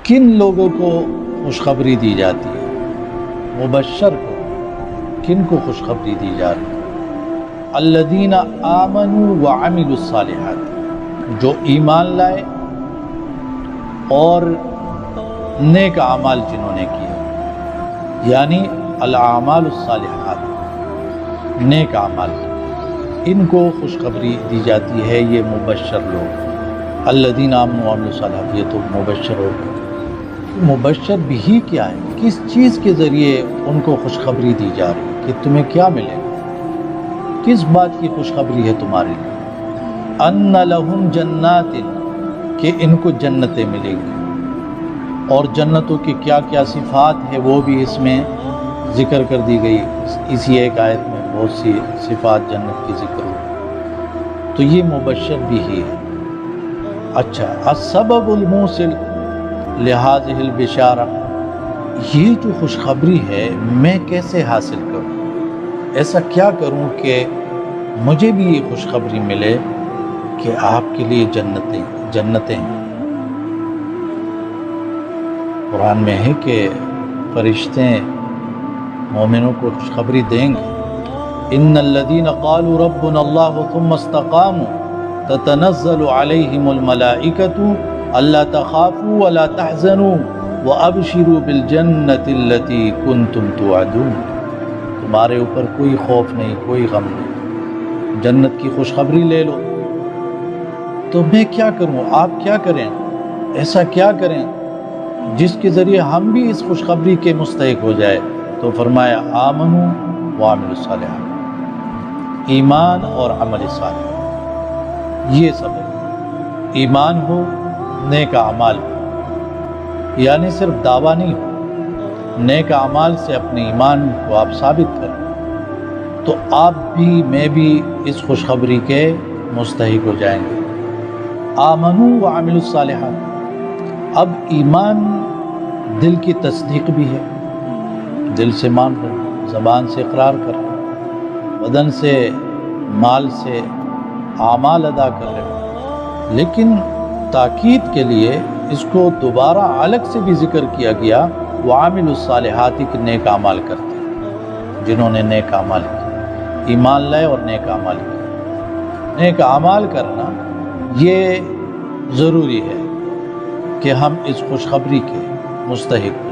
کن لوگوں کو خوشخبری دی جاتی ہے؟ مبشر کو کن کو خوشخبری دی جا رہی ہے؟ الذین آمنوا وعملوا الصالحات، جو ایمان لائے اور نیک اعمال جنہوں نے کیا، یعنی الاعمال الصالحات، نیک اعمال، ان کو خوشخبری دی جاتی ہے یہ مبشر لوگ۔ الذین آمنوا وعملوا الصالحات، یہ تو مبشر ہو گئے۔ مبشر بھی کیا ہے؟ کس چیز کے ذریعے ان کو خوشخبری دی جا رہی ہے کہ تمہیں کیا ملے گا؟ کس بات کی خوشخبری ہے تمہارے لیے؟ ان لہم جنات، کہ ان کو جنتیں ملیں گی، اور جنتوں کی کیا کیا صفات ہے وہ بھی اس میں ذکر کر دی گئی۔ اسی ایک آیت میں بہت سی صفات جنت کی ذکر ہوئی، تو یہ مبشر بھی ہے۔ اچھا، السبب الموصل لہذہ البشارہ، یہ جو خوشخبری ہے میں کیسے حاصل کروں؟ ایسا کیا کروں کہ مجھے بھی یہ خوشخبری ملے کہ آپ کے لیے جنتیں ہیں؟ قرآن میں ہے کہ فرشتے مومنوں کو خوشخبری دیں گے۔ ان الذین قالوا ربنا اللہ ثم استقاموا تتنزل علیہم الملائکۃ الا تخافوا ولا تحزنوا وابشروا بالجنۃ التی کنتم توعدون، تمہارے اوپر کوئی خوف نہیں، کوئی غم نہیں، جنت کی خوشخبری لے لو۔ تو میں کیا کروں؟ آپ کیا کریں؟ ایسا کیا کریں جس کے ذریعے ہم بھی اس خوشخبری کے مستحق ہو جائے؟ تو فرمایا آمنوا وعملوا الصالحات، ایمان اور عمل صالح، یہ سب ہے۔ ایمان ہو، نیک اعمال ہو، یعنی صرف دعویٰ نہیں ہو، نیک اعمال سے اپنے ایمان کو آپ ثابت کریں، تو آپ بھی میں بھی اس خوشخبری کے مستحق ہو جائیں گے۔ آمنوا وعملوا الصالحات، اب ایمان دل کی تصدیق بھی ہے، دل سے مان رہے، زبان سے اقرار کر رہے، بدن سے، مال سے اعمال ادا کر رہے، لیکن تاکید کے لیے اس کو دوبارہ الگ سے بھی ذکر کیا گیا، وعاملوا الصالحات، کہ نیک اعمال کرتے ہیں، جنہوں نے نیک اعمال کیے، ایمان لائے اور نیک اعمال کیے۔ نیک اعمال کرنا یہ ضروری ہے کہ ہم اس خوشخبری کے مستحق ہیں۔